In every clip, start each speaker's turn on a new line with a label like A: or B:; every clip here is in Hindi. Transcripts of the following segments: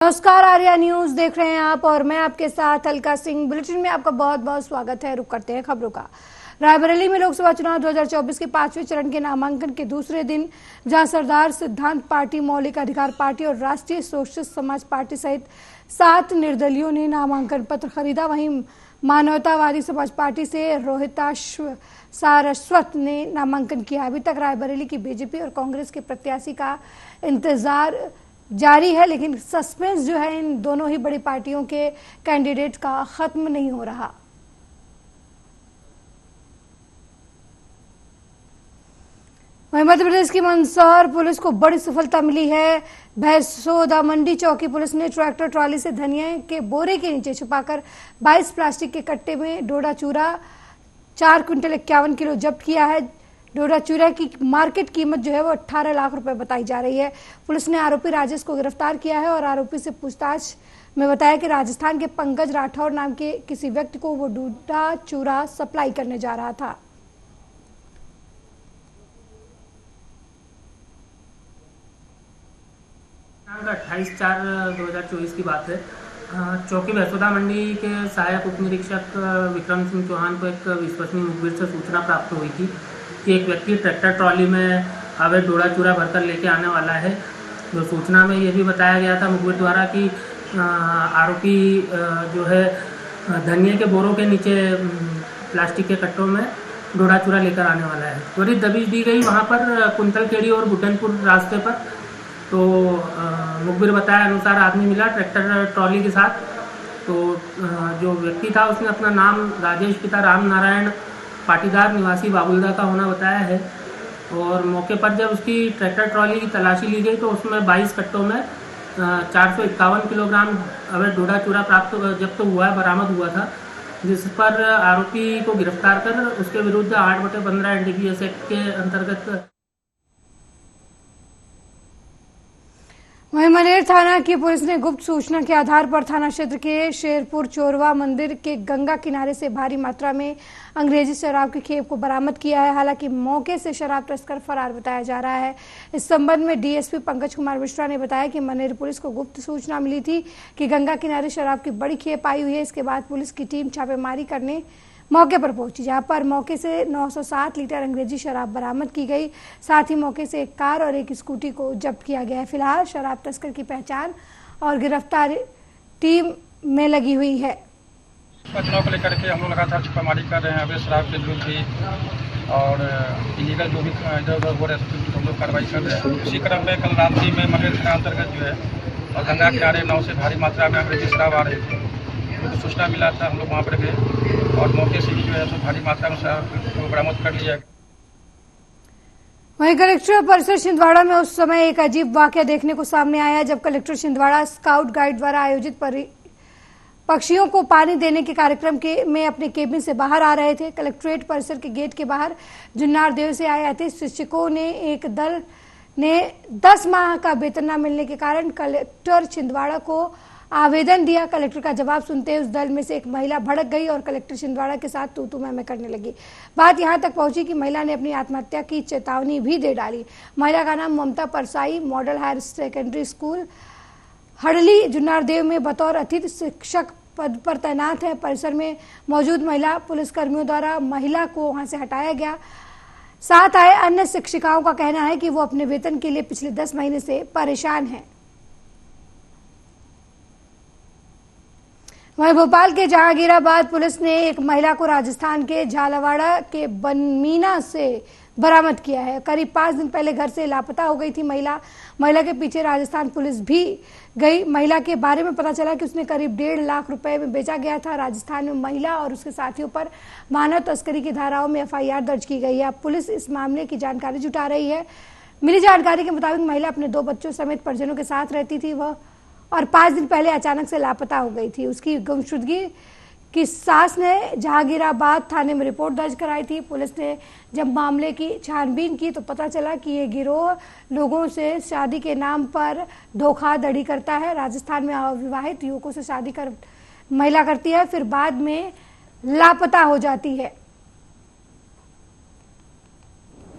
A: नमस्कार, आर्या न्यूज देख रहे हैं आप और मैं आपके साथ अलका सिंह। बुलेटिन में आपका बहुत बहुत स्वागत है। रुक करते हैं खबरों का। रायबरेली में लोकसभा चुनाव 2024 के 5वें चरण के नामांकन के दूसरे दिन जहां सरदार सिद्धांत पार्टी, मौलिक अधिकार पार्टी और राष्ट्रीय सोशलिस्ट समाज पार्टी सहित 7 निर्दलीयों ने नामांकन पत्र खरीदा, वहीं मानवतावादी समाज पार्टी से रोहिताश सारस्वत ने नामांकन किया। अभी तक रायबरेली की बीजेपी और कांग्रेस के प्रत्याशी का इंतजार जारी है, लेकिन सस्पेंस जो है इन दोनों ही बड़ी पार्टियों के कैंडिडेट का खत्म नहीं हो रहा। वहीं मध्य प्रदेश की मंदसौर पुलिस को बड़ी सफलता मिली है। भैंसोदा मंडी चौकी पुलिस ने ट्रैक्टर ट्रॉली से धनिया के बोरे के नीचे छुपाकर 22 प्लास्टिक के कट्टे में डोडा चूरा 4 क्विंटल 51 किलो जब्त किया है। डोडा चूरा की मार्केट कीमत जो है वो 18 लाख रुपए बताई जा रही है। पुलिस ने आरोपी राजेश को गिरफ्तार किया है और आरोपी से पूछताछ में बताया कि राजस्थान के पंकज राठौर नाम के किसी व्यक्ति को वो डोडा चूरा सप्लाई करने जा रहा था।
B: दिनांक 28/4/2024 की बात है। चौकी भैंसोदा मंडी के सहायक उप निरीक्षक विक्रम सिंह चौहान को एक विश्वसनीय मुखबिर से सूचना प्राप्त हुई थी कि एक व्यक्ति ट्रैक्टर ट्रॉली में अवैध डोडा चूरा भरकर लेके आने वाला है। जो सूचना में ये भी बताया गया था मुखबिर द्वारा कि आरोपी जो है धनिया के बोरों के नीचे प्लास्टिक के कट्टों में डोडा चूरा लेकर आने वाला है। त्वरित दबिश दी गई वहाँ पर कुंतलखेड़ी और बुड्ढनपुर रास्ते पर। तो मुखबिर बताया अनुसार आदमी मिला ट्रैक्टर ट्रॉली के साथ। तो जो व्यक्ति था उसने अपना नाम राजेश पिता राम नारायण पाटीदार निवासी बाबुलदा का होना बताया है। और मौके पर जब उसकी ट्रैक्टर ट्रॉली की तलाशी ली गई तो उसमें 22 कट्टों में 451 किलोग्राम अवैध डोडा चूरा जब्त हुआ है, बरामद हुआ था, जिस पर आरोपी को गिरफ्तार कर उसके विरुद्ध 8/15 NDPS एक्ट के अंतर्गत।
A: वहीं मनेर थाना की पुलिस ने गुप्त सूचना के आधार पर थाना क्षेत्र के शेरपुर चोरवा मंदिर के गंगा किनारे से भारी मात्रा में अंग्रेजी शराब की खेप को बरामद किया है। हालांकि मौके से शराब तस्कर फरार बताया जा रहा है। इस संबंध में डीएसपी पंकज कुमार मिश्रा ने बताया कि मनेर पुलिस को गुप्त सूचना मिली थी कि गंगा किनारे शराब की बड़ी खेप आई हुई है। इसके बाद पुलिस की टीम छापेमारी करने मौके पर पहुंची, जहां पर मौके से 907 लीटर अंग्रेजी शराब बरामद की गई। साथ ही मौके से एक कार और एक स्कूटी को जब्त किया गया है। फिलहाल शराब तस्कर की पहचान और गिरफ्तारी टीम में लगी हुई है।
C: चुनाव को लेकर के हम लोग लगातार छापेमारी कर रहे हैं। अवैध शराब के विरुद्ध भी और इलीगल जो भी इधर उधर हो रहे हैं हम लोग कार्रवाई कर रहे हैं। इसी क्रम में कल रात्रि में मनेर थाना अंतर्गत जो है और गंगा किनारे नाव से भारी मात्रा में अंग्रेजी शराब आ रही थी। तो सूचना मिला था, हम लोग वहाँ पर गए और मौके से भी जो है तो भारी मात्रा में शराब को बरामद कर लिया।
A: वहीं कलेक्टर परिसर छिंदवाड़ा में उस समय एक अजीब वाकया देखने को सामने आया जब कलेक्टर छिंदवाड़ा स्काउट गाइड द्वारा आयोजित पक्षियों को पानी देने के कार्यक्रम में अपने केबिन से बाहर आ रहे थे। कलेक्ट्रेट परिसर के गेट के बाहर जुन्नार देव से आए अतिथि शिक्षकों ने एक दल ने 10 माह का वेतन न मिलने के कारण कलेक्टर छिंदवाड़ा को आवेदन दिया। कलेक्टर का जवाब सुनते उस दल में से एक महिला भड़क गई और कलेक्टर छिंदवाड़ा के साथ तू तू मैं करने लगी। बात यहां तक पहुंची कि महिला ने अपनी आत्महत्या की चेतावनी भी दे डाली। महिला का नाम Mamta Parsai model higher secondary school Hadli Junnardeo में बतौर अतिथि शिक्षक पद पर तैनात है। परिसर में मौजूद महिला पुलिसकर्मियों द्वारा महिला को वहां से हटाया गया। साथ आए अन्य शिक्षिकाओं का कहना है कि वो अपने वेतन के लिए पिछले 10 महीने से परेशान है। वहीं भोपाल के जहांगीराबाद पुलिस ने एक महिला को राजस्थान के झालावाड़ा के बनमीना से बरामद किया है। करीब 5 दिन पहले घर से लापता हो गई थी महिला के पीछे राजस्थान पुलिस भी गई। महिला के बारे में पता चला कि उसने करीब 1.5 लाख रुपए में बेचा गया था। राजस्थान में महिला और उसके साथियों पर मानव तस्करी की धाराओं में FIR दर्ज की गई है। अब पुलिस इस मामले की जानकारी जुटा रही है। मिली जानकारी के मुताबिक महिला अपने 2 बच्चों समेत परिजनों के साथ रहती थी और 5 दिन पहले अचानक से लापता हो गई थी। उसकी गुमशुदगी की सास ने जहांगीराबाद थाने में रिपोर्ट दर्ज कराई थी। पुलिस ने जब मामले की छानबीन की तो पता चला कि ये गिरोह लोगों से शादी के नाम पर धोखाधड़ी करता है। राजस्थान में अविवाहित युवकों से शादी कर महिला करती है, फिर बाद में लापता हो जाती है।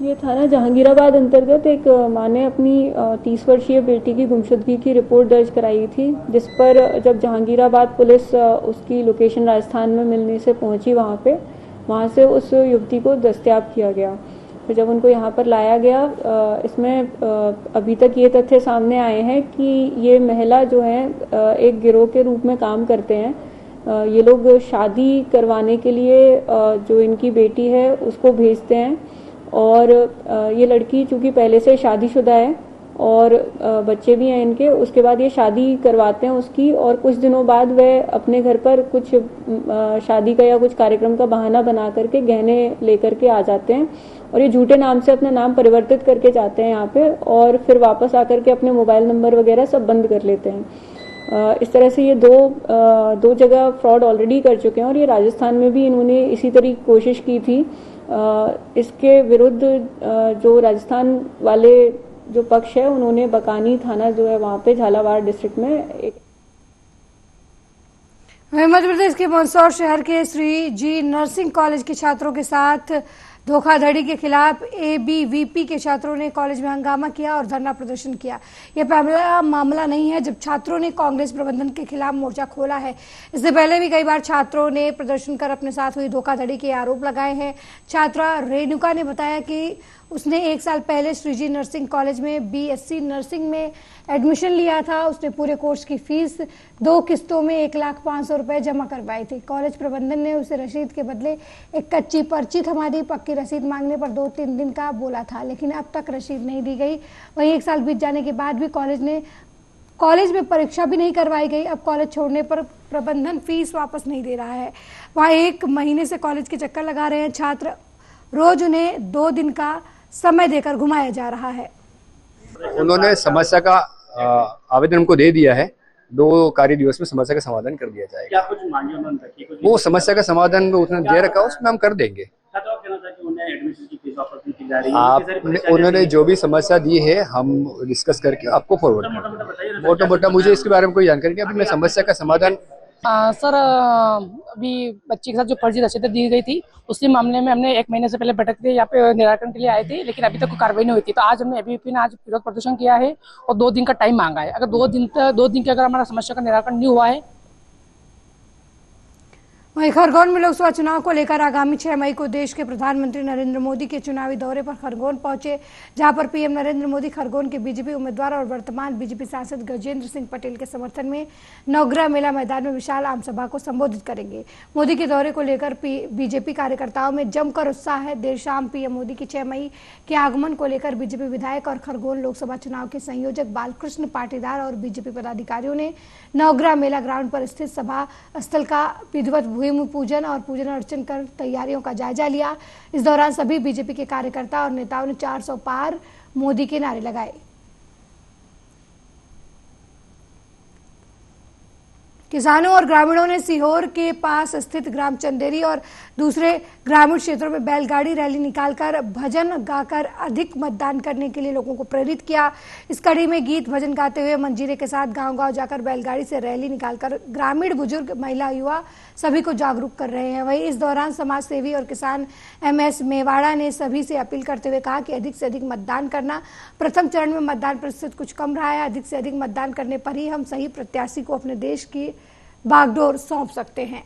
D: ये थाना जहांगीराबाद अंतर्गत एक माँ ने अपनी 30 वर्षीय बेटी की गुमशुदगी की रिपोर्ट दर्ज कराई थी, जिस पर जब जहांगीराबाद पुलिस उसकी लोकेशन राजस्थान में मिलने से पहुंची वहाँ से उस युवती को दस्तयाब किया गया। फिर जब उनको यहाँ पर लाया गया, इसमें अभी तक ये तथ्य सामने आए हैं कि ये महिला जो है एक गिरोह के रूप में काम करते हैं। ये लोग शादी करवाने के लिए जो इनकी बेटी है उसको भेजते हैं, और ये लड़की चूँकि पहले से शादीशुदा है और बच्चे भी हैं इनके, उसके बाद ये शादी करवाते हैं उसकी, और कुछ दिनों बाद वह अपने घर पर कुछ शादी का या कुछ कार्यक्रम का बहाना बना करके गहने लेकर के आ जाते हैं, और ये झूठे नाम से अपना नाम परिवर्तित करके जाते हैं यहाँ पे, और फिर वापस आकर के अपने मोबाइल नंबर वगैरह सब बंद कर लेते हैं। इस तरह से ये दो जगह फ्रॉड ऑलरेडी कर चुके हैं, और ये राजस्थान में भी इन्होंने इसी तरह कोशिश की थी। इसके विरुद्ध जो राजस्थान वाले जो पक्ष है उन्होंने बकानी थाना जो है वहाँ पे झालावाड़ डिस्ट्रिक्ट में एक
A: मध्य प्रदेश के मंदसौर शहर के श्री जी नर्सिंग कॉलेज के छात्रों के साथ धोखाधड़ी के खिलाफ एबीवीपी के छात्रों ने कॉलेज में हंगामा किया और धरना प्रदर्शन किया। यह पहला मामला नहीं है जब छात्रों ने कांग्रेस प्रबंधन के खिलाफ मोर्चा खोला है। इससे पहले भी कई बार छात्रों ने प्रदर्शन कर अपने साथ हुई धोखाधड़ी के आरोप लगाए हैं। छात्रा रेणुका ने बताया कि उसने 1 साल पहले श्रीजी नर्सिंग कॉलेज में बीएससी नर्सिंग में एडमिशन लिया था। उसने पूरे कोर्स की फीस 2 किस्तों में 1,05,000 रुपए जमा करवाई थी। कॉलेज प्रबंधन ने उसे रसीद के बदले एक कच्ची पर्ची थमा दी। पक्की रसीद मांगने पर 2-3 दिन का बोला था, लेकिन अब तक रसीद नहीं दी गई। वहीं 1 साल बीत जाने के बाद भी कॉलेज में परीक्षा भी नहीं करवाई गई। अब कॉलेज छोड़ने पर प्रबंधन फीस वापस नहीं दे रहा है। वहाँ 1 महीने से कॉलेज के चक्कर लगा रहे हैं छात्र। रोज उन्हें 2 दिन का समय देकर घुमाया जा रहा है।
E: उन्होंने समस्या का आवेदन हमको दे दिया है। 2 कार्य दिवस में समस्या का समाधान कर दिया जाएगा।
F: क्या कुछ मांगे उन्होंने रखी? कुछ
E: वो समस्या का समाधान उसने दे रखा, उसमें हम कर देंगे।
F: छात्रों का कहना था कि उन्हें एडमिशन की फीस वापस नहीं की जा रही है।
E: उन्होंने जो भी समस्या दी है हम डिस्कस करके आपको फॉरवर्ड करेंगे। मोटा मुझे इसके बारे में कोई जानकारी नहीं। अभी मैं समस्या का समाधान
G: सर, अभी बच्ची के साथ जो फर्जी रसीदें दी गई थी उसी मामले में हमने 1 महीने से पहले बैठक थी, यहाँ पे निराकरण के लिए आए थे, लेकिन अभी तक कोई कार्रवाई नहीं हुई थी। तो आज हमने एबीवीपी ने आज विरोध प्रदर्शन किया है और 2 दिन का टाइम मांगा है। अगर 2 दिन के अगर हमारा समस्या का निराकरण नहीं हुआ है।
A: वहीं खरगोन में लोकसभा चुनाव को लेकर आगामी 6 मई को देश के प्रधानमंत्री नरेंद्र मोदी के चुनावी दौरे पर खरगोन पहुंचे, जहां पर पीएम नरेंद्र मोदी खरगोन के बीजेपी उम्मीदवार और वर्तमान बीजेपी सांसद गजेंद्र सिंह पटेल के समर्थन में नवग्रह मेला मैदान में विशाल आम सभा को संबोधित करेंगे। मोदी के दौरे को लेकर बीजेपी कार्यकर्ताओं में जमकर उत्साह है। देर शाम पीएम मोदी के 6 मई के आगमन को लेकर बीजेपी विधायक और खरगोन लोकसभा चुनाव के संयोजक बालकृष्ण पाटीदार और बीजेपी पदाधिकारियों ने नवग्रह मेला ग्राउंड पर स्थित सभा स्थल का विधिवत भूमि पूजन और पूजन अर्चन कर तैयारियों का जायजा लिया। इस दौरान सभी बीजेपी के कार्यकर्ता और नेताओं ने 400 पार मोदी के नारे लगाए। किसानों और ग्रामीणों ने सीहोर के पास स्थित ग्राम चंदेरी और दूसरे ग्रामीण क्षेत्रों में बैलगाड़ी रैली निकालकर भजन गाकर अधिक मतदान करने के लिए लोगों को प्रेरित किया। इस कड़ी में गीत भजन गाते हुए मंजीरे के साथ गांव-गांव जाकर बैलगाड़ी से रैली निकालकर ग्रामीण, बुजुर्ग, महिला, युवा सभी को जागरूक कर रहे हैं। वहीं इस दौरान समाज सेवी और किसान MS मेवाड़ा ने सभी से अपील करते हुए कहा कि अधिक से अधिक मतदान करना। प्रथम चरण में मतदान प्रतिशत कुछ कम रहा है। अधिक से अधिक मतदान करने पर ही हम सही प्रत्याशी को अपने देश की बागडोर सौंप सकते हैं।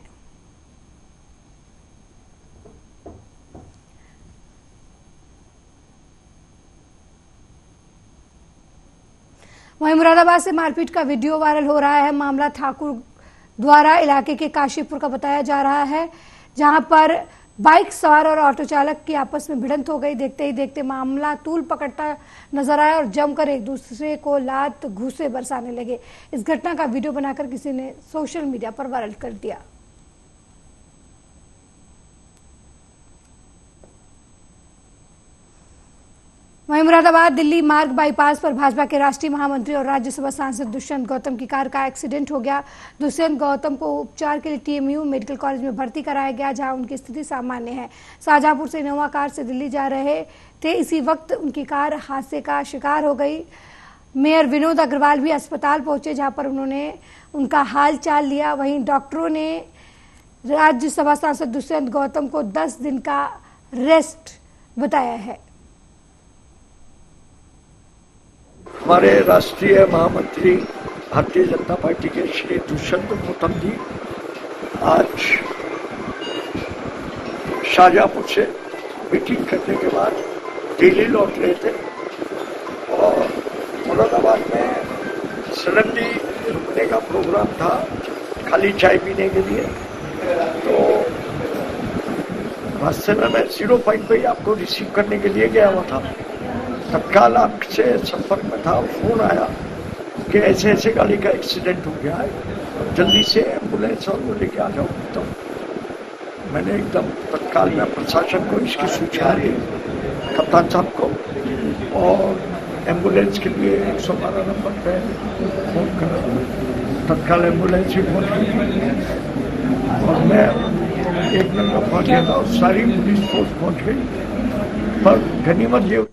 A: वहीं मुरादाबाद से मारपीट का वीडियो वायरल हो रहा है। मामला ठाकुर द्वारा इलाके के काशीपुर का बताया जा रहा है, जहां पर बाइक सवार और ऑटो चालक की आपस में भिड़ंत हो गई। देखते ही देखते मामला तूल पकड़ता नजर आया और जमकर एक दूसरे को लात घूंसे बरसाने लगे। इस घटना का वीडियो बनाकर किसी ने सोशल मीडिया पर वायरल कर दिया। वहीं मुरादाबाद दिल्ली मार्ग बाईपास पर भाजपा के राष्ट्रीय महामंत्री और राज्यसभा सांसद दुष्यंत गौतम की कार का एक्सीडेंट हो गया। दुष्यंत गौतम को उपचार के लिए TMU मेडिकल कॉलेज में भर्ती कराया गया, जहां उनकी स्थिति सामान्य है। शाहजहांपुर से इनोवा कार से दिल्ली जा रहे थे। इसी वक्त उनकी कार हादसे का शिकार हो गई। मेयर विनोद अग्रवाल भी अस्पताल पहुंचे, जहां पर उन्होंने उनका हाल चाल लिया। वहीं डॉक्टरों ने राज्यसभा सांसद दुष्यंत गौतम को 10 दिन का रेस्ट बताया है।
H: हमारे राष्ट्रीय महामंत्री भारतीय जनता पार्टी के श्री दुष्यंत गौतम जी आज शाहजहांपुर से मीटिंग करने के बाद दिल्ली लौट रहे थे और मुरादाबाद में सडनली रुकने का प्रोग्राम था खाली चाय पीने के लिए। तो रास्ते में मैं 0 पॉइंट पे आपको रिसीव करने के लिए गया हुआ था। तत्काल आपसे संपर्क में था, फोन आया कि ऐसे ऐसे गाड़ी का एक्सीडेंट हो गया है, जल्दी से एम्बुलेंस और वो लेके आ जाओ। तो मैंने एकदम तत्काल में प्रशासन को इसकी सूचना दी, कप्तान साहब को, और एम्बुलेंस के लिए 112 नंबर पे फोन करा। तत्काल एम्बुलेंस ही पहुँच गई और मैं 1 नंबर पहुँच गया था और सारी पुलिस फोर्स पहुँच गई। पर गनीमत ये।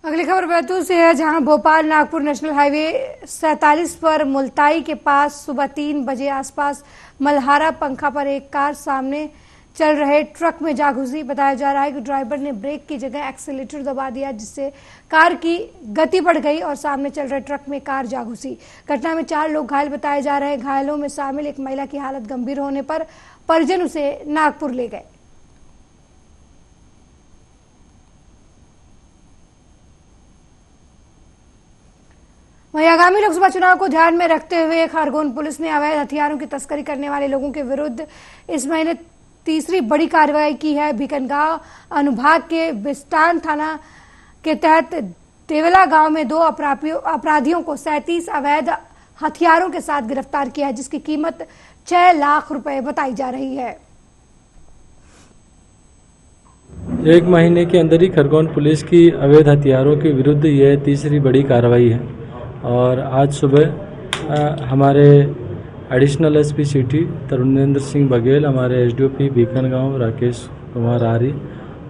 A: अगली खबर बैतूल से है, जहां भोपाल नागपुर नेशनल हाईवे 47 पर मुल्ताई के पास सुबह 3 बजे आसपास मल्हारा पंखा पर एक कार सामने चल रहे ट्रक में जा घुसी। बताया जा रहा है कि ड्राइवर ने ब्रेक की जगह एक्सीलेटर दबा दिया, जिससे कार की गति बढ़ गई और सामने चल रहे ट्रक में कार जा घुसी। घटना में 4 लोग घायल बताए जा रहे हैं। घायलों में शामिल एक महिला की हालत गंभीर होने पर परिजन उसे नागपुर ले गए। वहीं आगामी लोकसभा चुनाव को ध्यान में रखते हुए खरगोन पुलिस ने अवैध हथियारों की तस्करी करने वाले लोगों के विरुद्ध इस महीने तीसरी बड़ी कार्रवाई की है। भिकनगांव अनुभाग के बिस्टान थाना के तहत देवला गांव में 2 अपराधियों को 37 अवैध हथियारों के साथ गिरफ्तार किया है, जिसकी कीमत 6 लाख रुपए बताई जा रही है।
I: 1 महीने के अंदर ही खरगोन पुलिस की अवैध हथियारों के विरुद्ध यह तीसरी बड़ी कार्रवाई है। और आज सुबह हमारे additional SP city Tarunendra Singh Baghel, हमारे एसडीओपी भिकनगांव राकेश कुमार आर्य,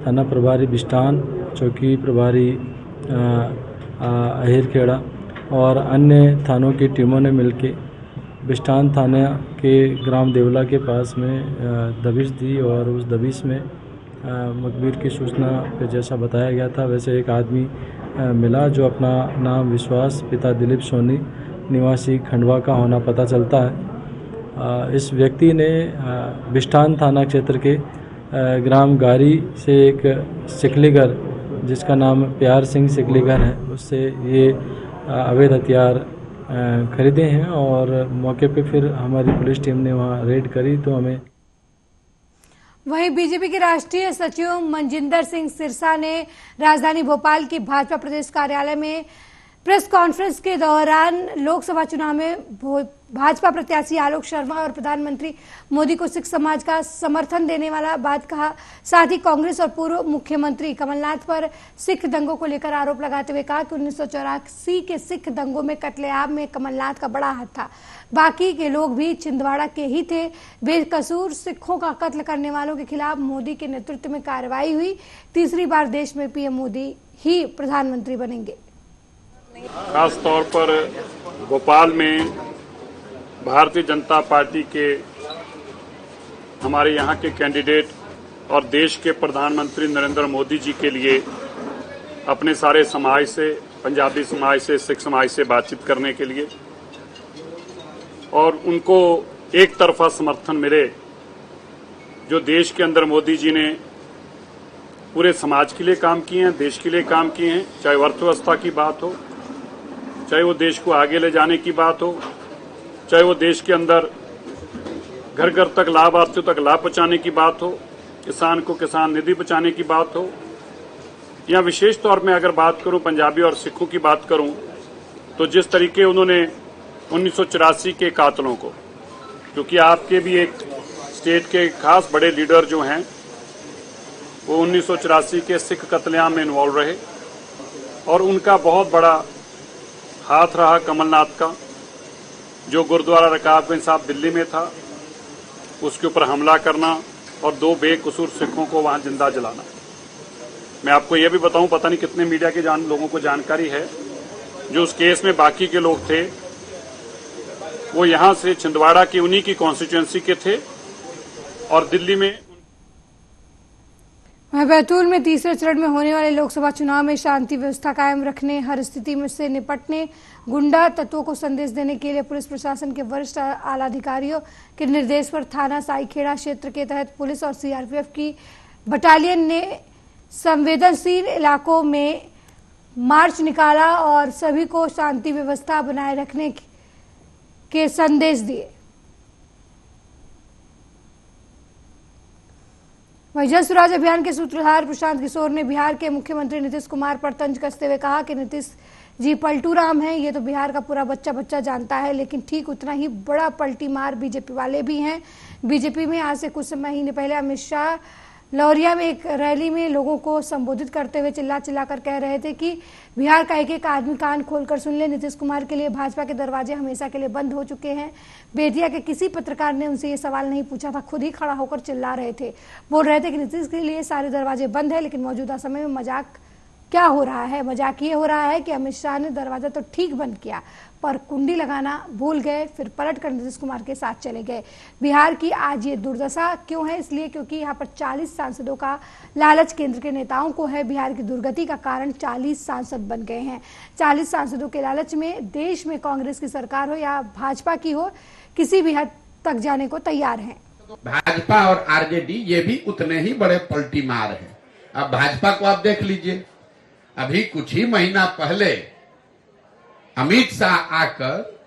I: थाना प्रभारी बिस्टान, चौकी प्रभारी अहिरखेड़ा और अन्य थानों की टीमों ने मिलकर बिस्टान थाने के ग्राम देवला के पास में दबिश दी और उस दबिश में मुखबिर की सूचना पे जैसा बताया गया था वैसे एक आदमी मिला, जो अपना नाम विश्वास पिता दिलीप सोनी निवासी खंडवा का होना पता चलता है। इस व्यक्ति ने बिस्टान थाना क्षेत्र के ग्राम गारी से एक सिकलीगर, जिसका नाम प्यार सिंह सिकलीगर है, उससे ये अवैध हथियार खरीदे हैं और मौके पे फिर हमारी पुलिस टीम ने वहाँ रेड करी तो हमें।
A: वहीं बीजेपी के राष्ट्रीय सचिव मनजिंदर सिंह सिरसा ने राजधानी भोपाल की भाजपा प्रदेश कार्यालय में प्रेस कॉन्फ्रेंस के दौरान लोकसभा चुनाव में भाजपा प्रत्याशी आलोक शर्मा और प्रधानमंत्री मोदी को सिख समाज का समर्थन देने वाला बात कहा। साथ ही कांग्रेस और पूर्व मुख्यमंत्री कमलनाथ पर सिख दंगों को लेकर आरोप लगाते हुए कहा कि 1984 के सिख दंगों में कत्लेआम में कमलनाथ का बड़ा हाथ था, बाकी के लोग भी छिंदवाड़ा के ही थे। बेकसूर सिखों का कत्ल करने वालों के खिलाफ मोदी के नेतृत्व में कार्रवाई हुई। तीसरी बार देश में पीएम मोदी ही प्रधानमंत्री बनेंगे।
J: खास तौर पर भोपाल में भारतीय जनता पार्टी के हमारे यहाँ के कैंडिडेट और देश के प्रधानमंत्री नरेंद्र मोदी जी के लिए अपने सारे समाज से, पंजाबी समाज से, सिख समाज से बातचीत करने के लिए और उनको एक तरफा समर्थन मिले, जो देश के अंदर मोदी जी ने पूरे समाज के लिए काम किए हैं, देश के लिए काम किए हैं, चाहे अर्थव्यवस्था की बात हो, चाहे वो देश को आगे ले जाने की बात हो, चाहे वो देश के अंदर घर घर तक लाभार्थियों तक लाभ पहुंचाने की बात हो, किसान को किसान निधि पहुंचाने की बात हो, या विशेष तौर में अगर बात करूं पंजाबी और सिखों की बात करूं तो जिस तरीके उन्होंने 1984 के कातलों को, क्योंकि आपके भी एक स्टेट के खास बड़े लीडर जो हैं वो 1984 के सिख कत्लेआम में इन्वॉल्व रहे और उनका बहुत बड़ा हाथ रहा कमलनाथ का, जो गुरुद्वारा रकाबगंज साहब दिल्ली में था, उसके ऊपर हमला करना और 2 बेकसूर सिखों को वहां जिंदा जलाना। मैं आपको यह भी बताऊं, पता नहीं कितने मीडिया के लोगों को जानकारी है, जो उस केस में बाकी के लोग थे वो यहां से छिंदवाड़ा की उन्हीं की कॉन्स्टिट्यूएंसी के थे और दिल्ली में।
A: वहीं बैतूल में तीसरे चरण में होने वाले लोकसभा चुनाव में शांति व्यवस्था कायम रखने, हर स्थिति में से निपटने, गुंडा तत्वों को संदेश देने के लिए पुलिस प्रशासन के वरिष्ठ आला अधिकारियों के निर्देश पर थाना साईखेड़ा क्षेत्र के तहत पुलिस और सीआरपीएफ की बटालियन ने संवेदनशील इलाकों में मार्च निकाला और सभी को शांति व्यवस्था बनाए रखने के संदेश दिए। वहीं जन सुराज अभियान के सूत्रधार प्रशांत किशोर ने बिहार के मुख्यमंत्री नीतीश कुमार पर तंज कसते हुए कहा कि नीतीश जी पलटू राम हैं, ये तो बिहार का पूरा बच्चा जानता है, लेकिन ठीक उतना ही बड़ा पलटी मार बीजेपी वाले भी हैं। बीजेपी में आज से कुछ महीने पहले अमित शाह लौरिया में एक रैली में लोगों को संबोधित करते हुए चिल्ला कर कह रहे थे कि बिहार का एक एक आदमी कान खोलकर सुन ले, नीतीश कुमार के लिए भाजपा के दरवाजे हमेशा के लिए बंद हो चुके हैं। बेतिया के किसी पत्रकार ने उनसे ये सवाल नहीं पूछा था, खुद ही खड़ा होकर चिल्ला रहे थे, बोल रहे थे कि नीतीश के लिए सारे दरवाजे बंद है। लेकिन मौजूदा समय में मजाक क्या हो रहा है? मजाक ये हो रहा है कि अमित शाह ने दरवाजा तो ठीक बंद किया पर कुंडी लगाना भूल गए, फिर पलट कर नीतीश कुमार के साथ चले गए। बिहार की आज ये दुर्दशा क्यों है? इसलिए क्योंकि यहाँ पर 40 सांसदों का लालच केंद्र के नेताओं को है। बिहार की दुर्गति का कारण 40 सांसद बन गए हैं। 40 सांसदों के लालच में देश में कांग्रेस की सरकार हो या भाजपा की हो, किसी भी हद तक जाने को तैयार है।
K: भाजपा और आरजेडी ये भी उतने ही बड़े पलटी मार है। अब भाजपा को आप देख लीजिए, अभी कुछ ही महीना पहले अमित शाह आकर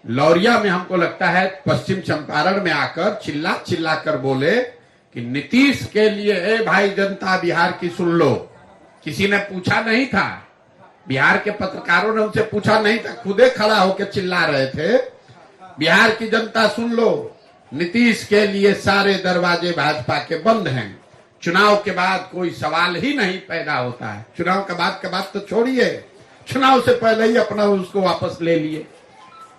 K: लौरिया में, हमको लगता है पश्चिम चंपारण में आकर चिल्ला कर बोले कि नीतीश के लिए ए भाई जनता बिहार की सुन लो। किसी ने पूछा नहीं था, बिहार के पत्रकारों ने उनसे पूछा नहीं था, खुदे खड़ा होकर चिल्ला रहे थे, बिहार की जनता सुन लो, नीतीश के लिए सारे दरवाजे भाजपा के बंद हैं। चुनाव के बाद कोई सवाल ही नहीं पैदा होता है। चुनाव के बाद तो छोड़िए, चुनाव से पहले ही अपना उसको वापस ले लिए।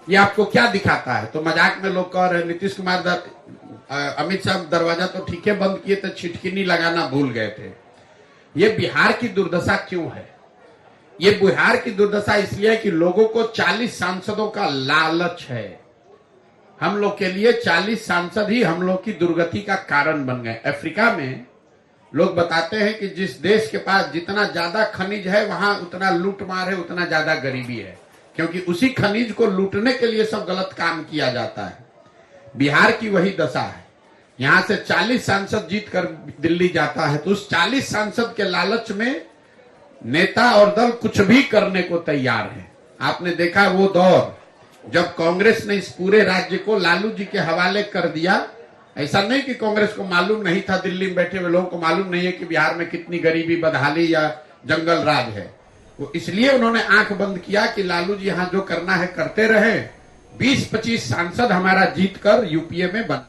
K: ये आपको क्या दिखाता है? तो मजाक में लोग कह रहे हैं नीतीश कुमार अमित शाह दरवाजा तो ठीक है बंद किए, तो छिटकिनी लगाना भूल गए थे। ये बिहार की दुर्दशा क्यों है? ये बिहार की दुर्दशा इसलिए है कि लोगों को 40 सांसदों का लालच है। हम लोग के लिए 40 सांसद ही हम लोग की दुर्गति का कारण बन गए। अफ्रीका में लोग बताते हैं कि जिस देश के पास जितना ज्यादा खनिज है वहां उतना लूटमार है, उतना ज्यादा गरीबी है, क्योंकि उसी खनिज को लूटने के लिए सब गलत काम किया जाता है। बिहार की वही दशा है। यहां से 40 सांसद जीत कर दिल्ली जाता है तो उस 40 सांसद के लालच में नेता और दल कुछ भी करने को तैयार है। आपने देखा वो दौर जब कांग्रेस ने इस पूरे राज्य को लालू जी के हवाले कर दिया। ऐसा नहीं कि कांग्रेस को मालूम नहीं था, दिल्ली में बैठे हुए लोगों को मालूम नहीं है कि बिहार में कितनी गरीबी, बदहाली या जंगल राज है। वो इसलिए उन्होंने आंख बंद किया कि लालू जी यहाँ जो करना है करते रहे। 20-25 सांसद हमारा जीत कर यूपीए में बन।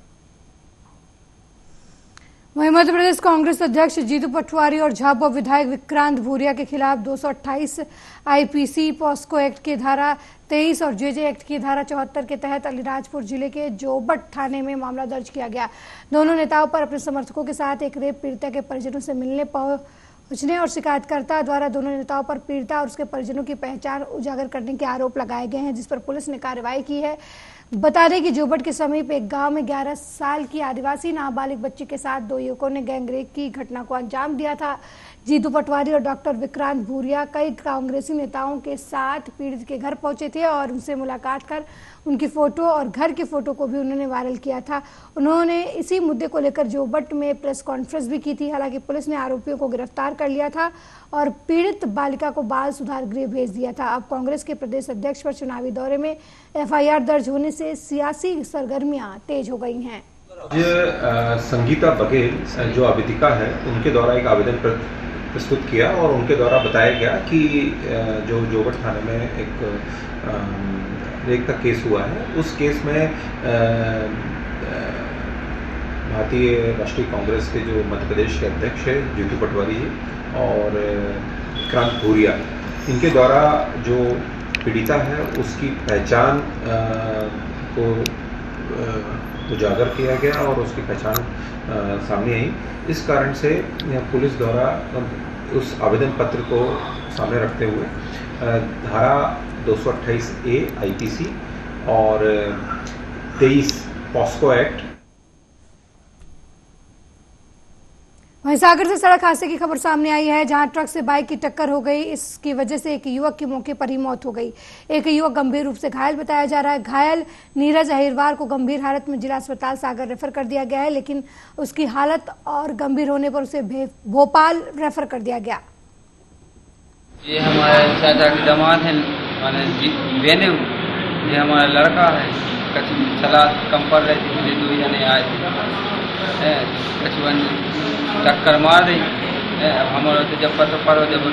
A: वहीं मध्य प्रदेश कांग्रेस अध्यक्ष जीतू पटवारी और झाबुआ विधायक विक्रांत भूरिया के खिलाफ 228 आईपीसी पॉस्को एक्ट की धारा 23 और जेजे एक्ट की धारा 74 के तहत अलीराजपुर जिले के जोबट थाने में मामला दर्ज किया गया। दोनों नेताओं पर अपने समर्थकों के साथ एक रेप पीड़िता के परिजनों से मिलने पहुंचने और शिकायतकर्ता द्वारा दोनों नेताओं पर पीड़िता और उसके परिजनों की पहचान उजागर करने के आरोप लगाए गए हैं, जिस पर पुलिस ने कार्रवाई की है। बता दें कि जोबट के समीप एक गांव में 11 साल की आदिवासी नाबालिग बच्ची के साथ 2 युवकों ने गैंगरेप की घटना को अंजाम दिया था। जीतू पटवारी और डॉक्टर विक्रांत भूरिया कई कांग्रेसी नेताओं के साथ पीड़ित के घर पहुंचे थे और उनसे मुलाकात कर उनकी फोटो और घर की फोटो को भी उन्होंने वायरल किया था। उन्होंने इसी मुद्दे को लेकर जोबट में प्रेस कॉन्फ्रेंस भी की थी। हालांकि पुलिस ने आरोपियों को गिरफ्तार कर लिया था और पीड़ित बालिका को बाल सुधार गृह भेज दिया था। अब कांग्रेस के प्रदेश अध्यक्ष पर चुनावी दौरे में एफआईआर दर्ज होने से सियासी सरगर्मियां तेज हो गई हैं।
L: संगीता बघेल जो आवेदिका है उनके द्वारा एक आवेदन प्रस्तुत किया और उनके द्वारा बताया गया कि जो जोबट थाने में एक रेप का केस हुआ है, उस केस में भारतीय राष्ट्रीय कांग्रेस के जो मध्य प्रदेश के अध्यक्ष है जीतू पटवारी जी और विक्रांत भूरिया, इनके द्वारा जो पीड़िता है उसकी पहचान को उजागर किया गया और उसकी पहचान सामने आई। इस कारण से पुलिस द्वारा उस आवेदन पत्र को सामने रखते हुए धारा 228A आईपीसी और 23 पॉस्को एक्ट।
A: वहीं सागर से सड़क हादसे की खबर सामने आई है, जहां ट्रक से बाइक की टक्कर हो गई। इसकी वजह से एक युवक की मौके पर ही मौत हो गई। एक युवक गंभीर रूप से घायल बताया जा रहा है। घायल नीरज अहिरवार को गंभीर हालत में जिला अस्पताल सागर रेफर कर दिया गया है, लेकिन उसकी हालत और गंभीर होने पर उसे भोपाल रेफर कर दिया गया।
M: ये हमारे चाचा की दामाद है, माने बेने, ये हमारा लड़का है। सलाद कम पड़ रही थी, मुझे 2 जने आए थे, कछुअन टक्कर मार दी। अब हमारे तो जब पता पड़ो, जब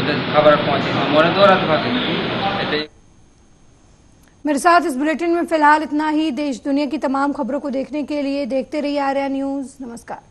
M: उधर खबर पहुंची, हमारे दौरान भागे।
A: मेरे साथ इस बुलेटिन में फिलहाल इतना ही। देश दुनिया की तमाम खबरों को देखने के लिए देखते रहिए आर्या न्यूज। नमस्कार।